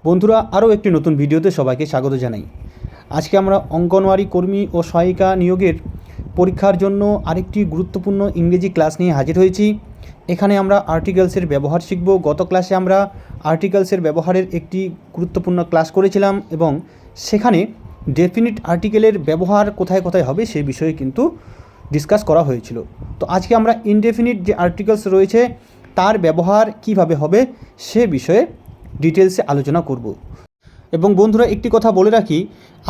বন্ধুরা, আরও একটি নতুন ভিডিওতে সবাইকে স্বাগত জানাই। আজকে আমরা অঙ্গনওয়াড়ি কর্মী ও সহায়িকা নিয়োগের পরীক্ষার জন্য আরেকটি গুরুত্বপূর্ণ ইংরেজি ক্লাস নিয়ে হাজির হয়েছি। এখানে আমরা আর্টিকেলসের ব্যবহার শিখব। গত ক্লাসে আমরা আর্টিকেলসের ব্যবহারের একটি গুরুত্বপূর্ণ ক্লাস করেছিলাম এবং সেখানে ডেফিনিট আর্টিকেলের ব্যবহার কোথায় কোথায় হবে সেই বিষয়ে কিন্তু ডিসকাস করা হয়েছিল। তো আজকে আমরা ইনডেফিনিট যে আর্টিকেলস রয়েছে তার ব্যবহার কিভাবে হবে সে বিষয়ে ডিটেলসে আলোচনা করব। এবং বন্ধুরা, একটি কথা বলে রাখি,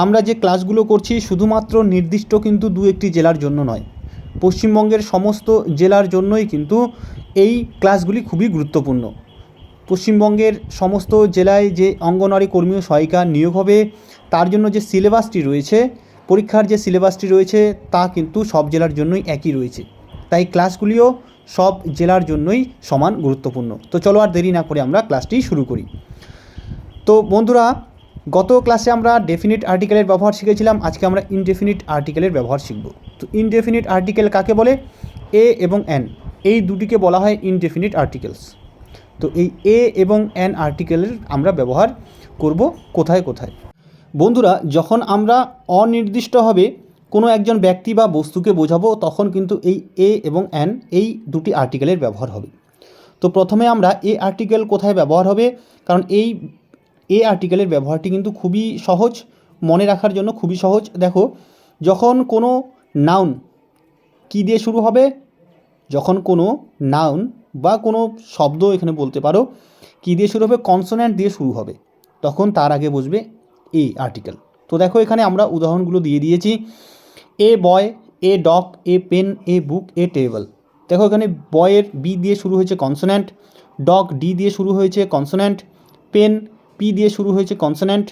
আমরা যে ক্লাসগুলো করছি শুধুমাত্র নির্দিষ্ট কিন্তু দু একটি জেলার জন্য নয়, পশ্চিমবঙ্গের সমস্ত জেলার জন্যই কিন্তু এই ক্লাসগুলি খুবই গুরুত্বপূর্ণ। পশ্চিমবঙ্গের সমস্ত জেলায় যে অঙ্গনওয়াড়ি কর্মী ও সহায়িকা নিয়োগ হবে তার জন্য যে সিলেবাসটি রয়েছে, পরীক্ষার যে সিলেবাসটি রয়েছে তা কিন্তু সব জেলার জন্যই একই রয়েছে। তাই ক্লাসগুলিও সব জেলার জন্যই সমান গুরুত্বপূর্ণ। তো চলো আর দেরি না করে আমরা ক্লাসটি শুরু করি। তো বন্ধুরা, গত ক্লাসে আমরা ডেফিনিট আর্টিকেলের ব্যবহার শিখেছিলাম। আজকে আমরা ইনডেফিনিট আর্টিকেলের ব্যবহার শিখব। তো ইনডেফিনিট আর্টিকেল কাকে বলে? এ এবং এন, এই দুটিকে বলা হয় ইনডেফিনিট আর্টিকেলস। তো এই এ এবং এন আর্টিকেলের আমরা ব্যবহার করব কোথায় কোথায়। বন্ধুরা, যখন আমরা অনির্দিষ্টভাবে কোনো একজন ব্যক্তি বা বস্তুকে বোঝাবো তখন কিন্তু এই এ এবং এন এই দুটি আর্টিকেলের ব্যবহার হবে। তো প্রথমে আমরা এ আর্টিকেল কোথায় ব্যবহার হবে, কারণ এই এ আর্টিকেলের ব্যবহারটি কিন্তু খুবই সহজ, মনে রাখার জন্য খুবই সহজ। দেখো, যখন কোনো নাউন কী দিয়ে শুরু হবে, যখন কোনো নাউন বা কোনো শব্দ এখানে বলতে পারো কী দিয়ে শুরু হবে, কনসোন্যান্ট দিয়ে শুরু হবে, তখন তার আগে বসবে এ আর্টিকেল। তো দেখো, এখানে আমরা উদাহরণগুলো দিয়ে দিয়েছি। A boy, a dog, a pen, a book, a table. দেখো, এখানে বয়ের বি দিয়ে শুরু হয়েছে কনসোন্যান্ট, ডগ ডি দিয়ে শুরু হয়েছে কনসোন্যান্ট, পেন পি দিয়ে শুরু হয়েছে কনসোন্যান্ট,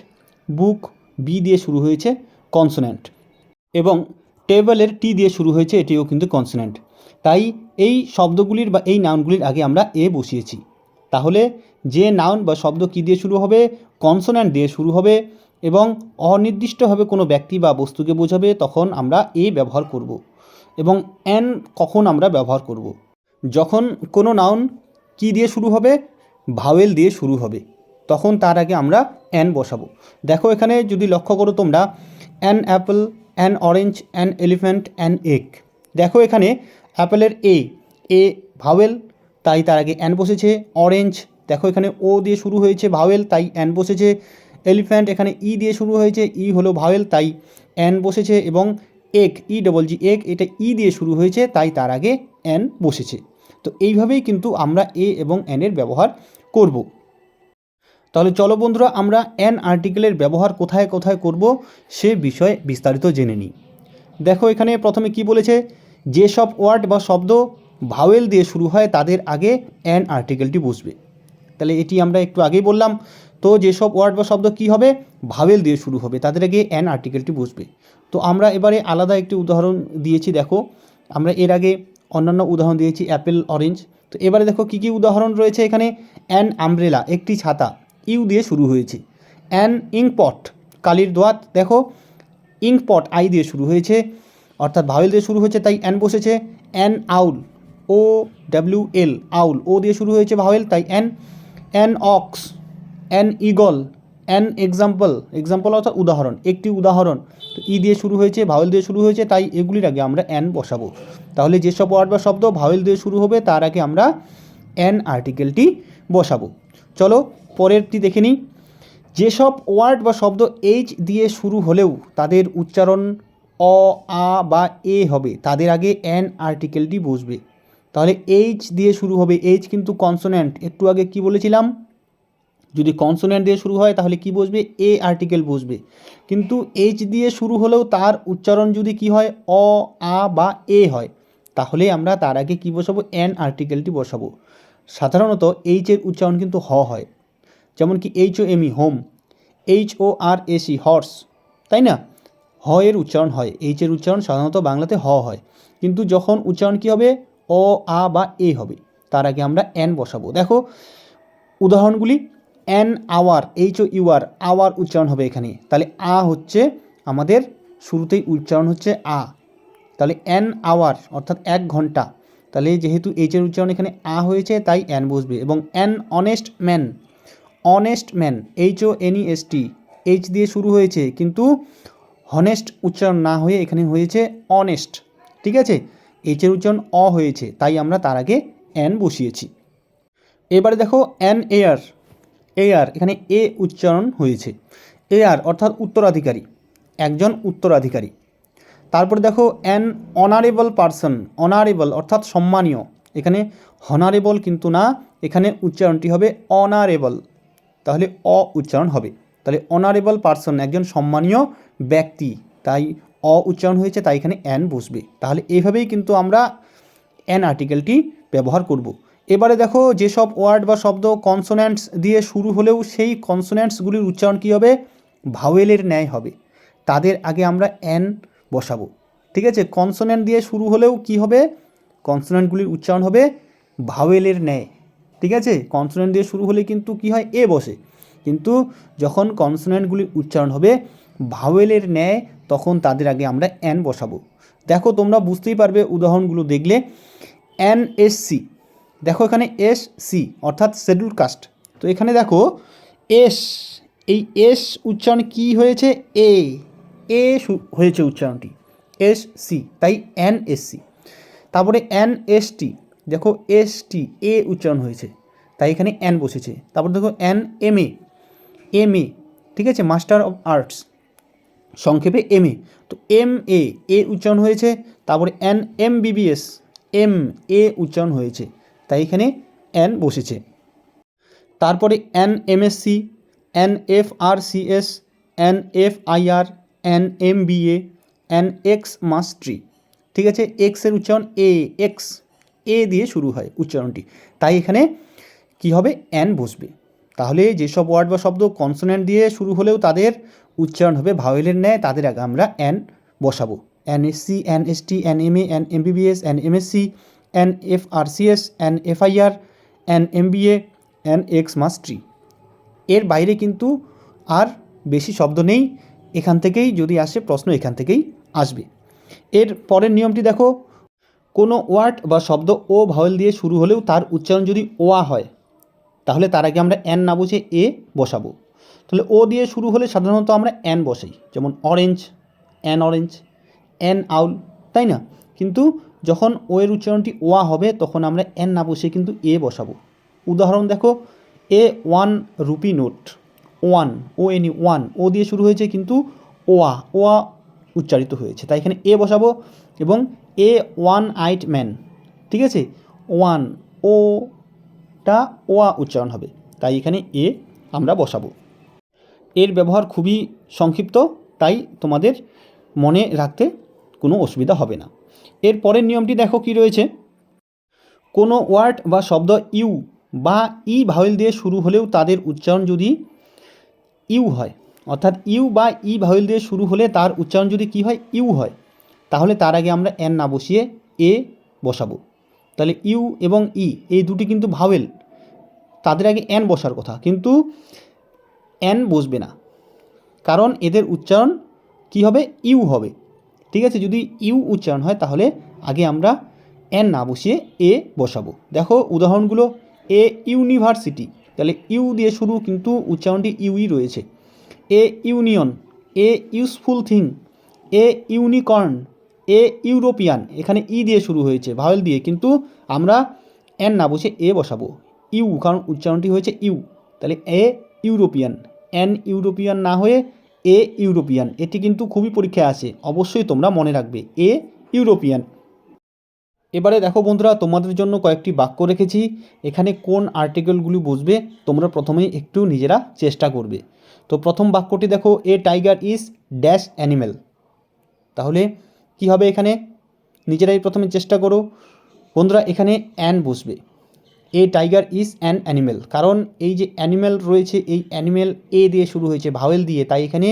বুক বি দিয়ে শুরু হয়েছে কনসোন্যান্ট, এবং টেবলের টি দিয়ে শুরু হয়েছে, এটিও কিন্তু কনসোন্যান্ট। তাই এই শব্দগুলির বা এই নাউনগুলির আগে আমরা এ বসিয়েছি। তাহলে যে নাউন বা শব্দ কী দিয়ে শুরু হবে, কনসোন্যান্ট দিয়ে শুরু হবে এবং অনির্দিষ্টভাবে কোনো ব্যক্তি বা বস্তুকে বোঝাবে, তখন আমরা এ ব্যবহার করব। এবং এন কখন আমরা ব্যবহার করব? যখন কোনো নাউন কী দিয়ে শুরু হবে, ভাওয়েল দিয়ে শুরু হবে, তখন তার আগে আমরা অ্যান বসাবো। দেখো, এখানে যদি লক্ষ্য করো তোমরা, an Apple, an orange, an elephant, an egg. দেখো, এখানে অ্যাপেলের এ ভাওয়েল, তাই তার আগে অ্যান বসেছে। অরেঞ্জ, দেখো এখানে ও দিয়ে শুরু হয়েছে ভাওয়েল, তাই অ্যান বসেছে। এলিফ্যান্ট, এখানে ই দিয়ে শুরু হয়েছে, ই হলো ভাওয়েল, তাই অ্যান বসেছে। এবং egg, E double G egg, এটা ই দিয়ে শুরু হয়েছে, তাই তার আগে অ্যান বসেছে। তো এইভাবেই কিন্তু আমরা এ এবং অ্যানের ব্যবহার করব। তাহলে চলো বন্ধুরা, আমরা অ্যান আর্টিকেলের ব্যবহার কোথায় কোথায় করব সে বিষয়ে বিস্তারিত জেনে নিই। দেখো, এখানে প্রথমে কি বলেছে, যেসব ওয়ার্ড বা শব্দ ভাওয়েল দিয়ে শুরু হয় তাদের আগে অ্যান আর্টিকেলটি বসবে। তাহলে এটি আমরা একটু আগেই বললাম। তো যেসব ওয়ার্ড বা শব্দ কী হবে, ভাওয়েল দিয়ে শুরু হবে, তাদের আগে অ্যান আর্টিকেলটি বসবে। তো আমরা এবারে আলাদা একটি উদাহরণ দিয়েছি। দেখো, আমরা এর আগে অন্যান্য উদাহরণ দিয়েছি অ্যাপেল, অরেঞ্জ। তো এবারে দেখো কী কী উদাহরণ রয়েছে এখানে। অ্যান আমব্রেলা, একটি ছাতা, ইউ দিয়ে শুরু হয়েছে। অ্যান ইঙ্কপট, কালির দোয়াত। দেখো, ইঙ্কপট আই দিয়ে শুরু হয়েছে, অর্থাৎ ভাওয়েল দিয়ে শুরু হয়েছে, তাই অ্যান বসেছে। An owl, O W L, আউল, ও দিয়ে শুরু হয়েছে ভাওয়েল, তাই an. An ox, an eagle, an example, example অর্থাৎ উদাহরণ, একটি উদাহরণ। তো ই দিয়ে শুরু হয়েছে, ভাওয়েল দিয়ে শুরু হয়েছে, তাই এগুলির আগে আমরা অ্যান বসাবো। তাহলে যেসব ওয়ার্ড বা শব্দ ভাওয়েল দিয়ে শুরু হবে তার আগে আমরা অ্যান আর্টিকেলটি বসাবো। চলো পরেরটি দেখে নিই। যেসব ওয়ার্ড বা শব্দ এইচ দিয়ে শুরু হলেও তাদের উচ্চারণ অ, আ বা এ হবে, তাদের আগে অ্যান আর্টিকেলটি বসবে। তাহলে এইচ দিয়ে শুরু হবে, এইচ কিন্তু কনসোন্যান্ট। একটু আগে কি বলেছিলাম, যদি কনসোন্যান্ট দিয়ে শুরু হয় তাহলে কি বসবে, এ আর্টিকেল বসবে। কিন্তু এইচ দিয়ে শুরু হলেও তার উচ্চারণ যদি কি হয়, অ, আ বা এ হয়, তাহলে আমরা তার আগে কি বসাবো, অ্যান আর্টিকেলটি বসাবো। সাধারণত এইচের উচ্চারণ কিন্তু হ হয়, যেমন কি H O M E home, H O R S E horse, তাই না? হ এর উচ্চারণ হয়, এইচের উচ্চারণ সাধারণত বাংলাতে হ হয়। কিন্তু যখন উচ্চারণ কি হবে, অ, আ বা এ হবে, তার আগে আমরা অ্যান বসাবো। দেখো উদাহরণগুলি, an hour, H O U R, hour উচ্চারণ হবে এখানে, তাহলে আ হচ্ছে আমাদের শুরুতেই উচ্চারণ হচ্ছে আ। তাহলে অ্যান আওয়ার অর্থাৎ 1 ঘন্টা, তাহলে যেহেতু এইচের উচ্চারণ এখানে আ হয়েছে তাই অ্যান বসবে। এবং an honest man, honest man, HONEST, H দিয়ে শুরু হয়েছে, কিন্তু হনেস্ট উচ্চারণ না হয়ে এখানে হয়েছে অনেস্ট। ঠিক আছে, এইচের উচ্চারণ অ হয়েছে, তাই আমরা তার আগে অ্যান বসিয়েছি। এবারে দেখো এয়ার, এখানে এ উচ্চারণ হয়েছে। এয়ার অর্থাৎ উত্তরাধিকারী, একজন উত্তরাধিকারী। তারপরে দেখো অনারেবল পারসন, অনারেবল অর্থাৎ সম্মানীয়, এখানে হনারেবল কিন্তু না, এখানে উচ্চারণটি হবে অনারেবল, তাহলে অ উচ্চারণ হবে। তাহলে অনারেবল পারসন একজন সম্মানীয় ব্যক্তি, তাই অ উচ্চারণ হয়েছে, তাই এখানে অ্যান বসবে। তাহলে এইভাবেই কিন্তু আমরা অ্যান আর্টিকেলটি ব্যবহার করব। এবারে দেখো যেসব ওয়ার্ড বা শব্দ কনসোন্যান্টস দিয়ে শুরু হলেও সেই কনসোন্যান্টসগুলির উচ্চারণ কী হবে, ভাওয়েলের ন্যায় হবে, তাদের আগে আমরা অ্যান বসাবো। ঠিক আছে, কনসোন্যান্ট দিয়ে শুরু হলেও কি হবে, কনসোন্যান্টগুলির উচ্চারণ হবে ভাওয়েলের ন্যায়। ঠিক আছে, কনসোন্যান্ট দিয়ে শুরু হলে কিন্তু কি হয়, এ বসে, কিন্তু যখন কনসোন্যান্টগুলির উচ্চারণ হবে ভাওয়েলের ন্যায়, তখন তাদের আগে আমরা অ্যান বসাবো। দেখো তোমরা বুঝতেই পারবে উদাহরণগুলো দেখলে। NSC, দেখো এখানে SC অর্থাৎ শিডিউল্ড কাস্ট, তো এখানে দেখো এস, এই এস উচ্চারণ কি হয়েছে, এ হয়েছে উচ্চারণটি, SC, তাই NSC। তারপরে NST, দেখো ST, এ উচ্চারণ হয়েছে, তাই এখানে অ্যান বসেছে। তারপর দেখো MA, ঠিক আছে, মাস্টার অফ আর্টস, সংক্ষেপে MA, তো MA, এ উচ্চারণ হয়েছে। তারপরে MBBS, এ উচ্চারণ হয়েছে, তাই এখানে অ্যান বসেছে। তারপরে MSc, FRCS, FIR, MBA, X মাস্ট্রি। ঠিক আছে, এক্সের উচ্চারণ এ দিয়ে শুরু হয় উচ্চারণটি, তাই এখানে কি হবে, অ্যান বসবে। তাহলে যেসব ওয়ার্ড বা শব্দ কনসোন্যান্ট দিয়ে শুরু হলেও তাদের উচ্চারণ হবে ভাওয়েলের ন্যায়, তাদের আগে আমরা অ্যান বসাবো। NSC, NST, NMA, MBBS, MSc, FRCS, FIR, MBA, X মাস্ট্রি। এর বাইরে কিন্তু আর বেশি শব্দ নেই, এখান থেকেই যদি আসে প্রশ্ন এখান থেকেই আসবে। এর পরের নিয়মটি দেখো, কোনো ওয়ার্ড বা শব্দ ও ভাওয়েল দিয়ে শুরু হলেও তার উচ্চারণ যদি ওয়া হয়, তাহলে তার আগে আমরা অ্যান না বসে এ বসাবো। তাহলে ও দিয়ে শুরু হলে সাধারণত আমরা অ্যান বসাই, যেমন অরেঞ্জ, অরেঞ্জ, আউল, তাই না? কিন্তু যখন ও এর উচ্চারণটি ওয়া হবে তখন আমরা অ্যান না বসে কিন্তু এ বসাবো। উদাহরণ দেখো, 1 রুপি নোট, ওয়ান, ওয়ান, ও দিয়ে শুরু হয়েছে কিন্তু ওয়া উচ্চারিত হয়েছে, তাই এখানে এ বসাবো। এবং ওয়ান আইট ম্যান, ঠিক আছে, ওয়ান, ওটা ওয়া উচ্চারণ হবে, তাই এখানে এ আমরা বসাবো। এর ব্যবহার খুবই সংক্ষিপ্ত, তাই তোমাদের মনে রাখতে কোনো অসুবিধা হবে না। এর পরের নিয়মটি দেখো কি রয়েছে, কোনো ওয়ার্ড বা শব্দ ইউ বা ই ভাওয়েল দিয়ে শুরু হলেও তাদের উচ্চারণ যদি ইউ হয়, অর্থাৎ ইউ বা ই ভাওয়েল দিয়ে শুরু হলে তার উচ্চারণ যদি কি হয়, ইউ হয়, তাহলে তার আগে আমরা অ্যান না বসিয়ে এ বসাবো। তাহলে ইউ এবং ই এই দুটি কিন্তু ভাওয়েল, তাদের আগে অ্যান বসার কথা, কিন্তু অ্যান বসবে না, কারণ এদের উচ্চারণ কি হবে, ইউ হবে। ঠিক আছে, যদি ইউ উচ্চারণ হয় তাহলে আগে আমরা অ্যান না বসিয়ে এ বসাবো। দেখো উদাহরণগুলো, ইউনিভার্সিটি, তাহলে ইউ দিয়ে শুরু কিন্তু উচ্চারণটি ইউই রয়েছে। Union, useful thing, unicorn, European, এখানে ই দিয়ে শুরু হয়েছে ভাওয়েল দিয়ে, কিন্তু আমরা অ্যান না বসে এ বসাবো, ইউ, কারণ উচ্চারণটি হয়েছে ইউ, তাহলে ইউরোপিয়ান, ইউরোপিয়ান না হয়ে ইউরোপিয়ান। এটি কিন্তু খুবই পরীক্ষায় আসে, অবশ্যই তোমরা মনে রাখবে, ইউরোপিয়ান। এবারে দেখো বন্ধুরা, তোমাদের জন্য কয়েকটি বাক্য রেখেছি, এখানে কোন আর্টিকেলগুলি বসবে তোমরা প্রথমেই একটু নিজেরা চেষ্টা করবে। তো প্রথম বাক্যটি দেখো, টাইগার ইজ ড্যাশ অ্যানিমেল, তাহলে কি হবে এখানে, নিজেরাই প্রথমে চেষ্টা করো বন্ধুরা। এখানে অ্যান বসবে, টাইগার ইজ অ্যান অ্যানিমেল, কারণ এই যে অ্যানিমেল রয়েছে, এই অ্যানিমেল এ দিয়ে শুরু হয়েছে ভাওয়েল দিয়ে, তাই এখানে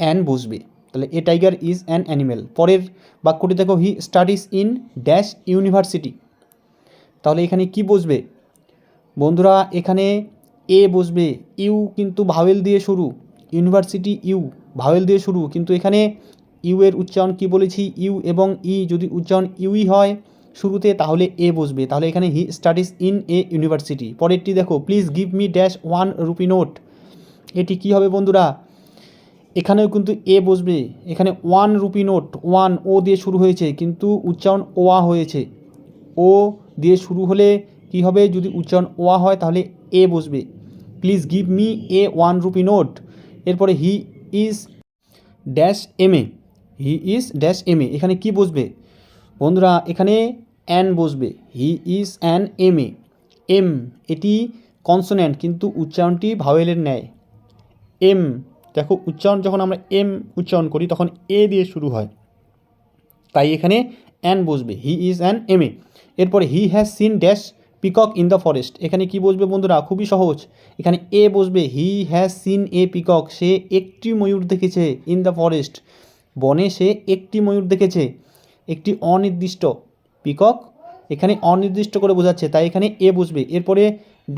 অ্যান বসবে। তাহলে টাইগার ইজ অ্যান অ্যানিমেল। পরের বাক্যটি দেখো, he studies in dash university, তাহলে এখানে কি বসবে বন্ধুরা, এখানে এ বসবে, ইউ কিন্তু ভাওয়েল দিয়ে শুরু, ইউনিভার্সিটি ইউ ভাওয়েল দিয়ে শুরু, কিন্তু এখানে ইউ এর উচ্চারণ কি বলেছি, ইউ এবং ই যদি উচ্চারণ ইউই হয় শুরুতে, তাহলে এ বসবে। তাহলে এখানে he studies in a university. পরেরটি দেখো, please give me dash 1 rupee note. এটি কি হবে বন্ধুরা? এখানেও কিন্তু এ বসবে। এখানে 1 রুপি নোট, 1 ও দিয়ে শুরু হয়েছে কিন্তু উচ্চারণ ওয়া হয়েছে। ও দিয়ে শুরু হলে কি হবে? যদি উচ্চারণ ওয়া হয় তাহলে এ বসবে। Please give me a 1 rupee note. এরপরে he is dash M A. He is dash M A, এখানে কি বসবে বন্ধুরা? এখানে অ্যান বসবে। He is an M A. M এটি কনসোন্যান্ট কিন্তু উচ্চারণটি ভাওয়েলের ন্যায়। এম, দেখো উচ্চারণ যখন আমরা এম উচ্চারণ করি তখন এ দিয়ে শুরু হয়, তাই এখানে অ্যান বসবে। He is an M A. এরপরে he has seen dash peacock in the forest. এখানে কি বসবে বন্ধুরা? খুবই সহজ, এখানে এ বসবে। He has seen a peacock, সে একটি ময়ূর দেখেছে। ইন দ্য ফরেস্ট, বনে সে একটি ময়ূর দেখেছে। একটি অনির্দিষ্ট, পিকক এখানে অনির্দিষ্ট করে বোঝাচ্ছে, তাই এখানে এ বসবে। এরপরে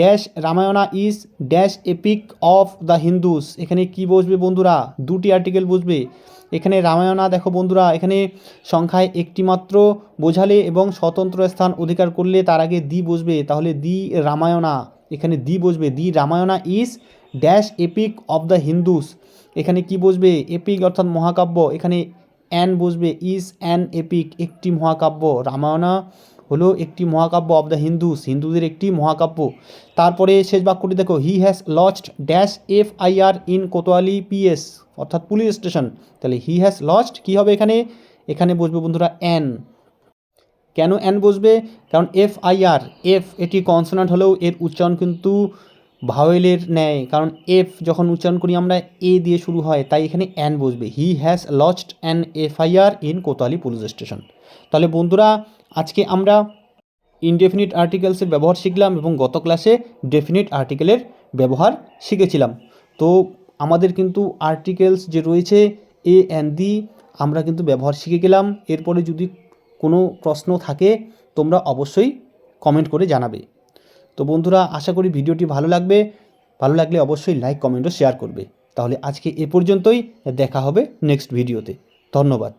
dash Ramayana is dash epic of the Hindus. এখানে কি বসবে বন্ধুরা? দুটি আর্টিকেল বসবে। এখানে রামায়ণা দেখো বন্ধুরা, এখানে সংখ্যায় একটি মাত্র বোঝালে এবং স্বতন্ত্র স্থান অধিকার করলে তার আগে দি বসবে, তাহলে দি রামায়ণা, এখানে দি বসবে। The Ramayana is dash epic of the Hindus. এখানে কি বসবে? এপিক অর্থাৎ মহাকাব্য, এখানে অ্যান বসবে। ইজ অ্যান এপিক, একটি মহাকাব্য। রামায়ণা হলো একটি মহাকাব্য অফ দ্য হিন্দুস, হিন্দুদের একটি মহাকাব্য। তারপরে শেষ বাক্যটি দেখো, he has lost dash FIR in Kotwali PS, অর্থাৎ পুলিশ স্টেশন। তাহলে হি হ্যাজ লস্ট কী হবে এখানে? এখানে বসবে বন্ধুরা অ্যান। কেন অ্যান বসবে? কারণ FIR, এফ এটি কনসোনান্ট হলেও এর উচ্চারণ কিন্তু ভাওয়েলের ন্যায়, কারণ এফ যখন উচ্চারণ করি আমরা এ দিয়ে শুরু হয়, তাই এখানে অ্যান বসবে। He has lost an FIR in Kotwali police station. তাহলে বন্ধুরা, আজকে আমরা ইনডেফিনিট আর্টিকেলসের ব্যবহার শিখলাম এবং গত ক্লাসে ডেফিনিট আর্টিকেলের ব্যবহার শিখেছিলাম। তো আমাদের কিন্তু আর্টিকেলস যে রয়েছে এ অ্যান্ড দি আমরা কিন্তু ব্যবহার শিখে গেলাম। এরপরে যদি কোনো প্রশ্ন থাকে তোমরা অবশ্যই কমেন্ট করে জানাবে। তো বন্ধুরা, আশা করি ভিডিওটি ভালো লাগবে। ভালো লাগলে অবশ্যই লাইক, কমেন্ট ও শেয়ার করবে। তাহলে আজকে এ পর্যন্তই, দেখা হবে নেক্সট ভিডিওতে। ধন্যবাদ।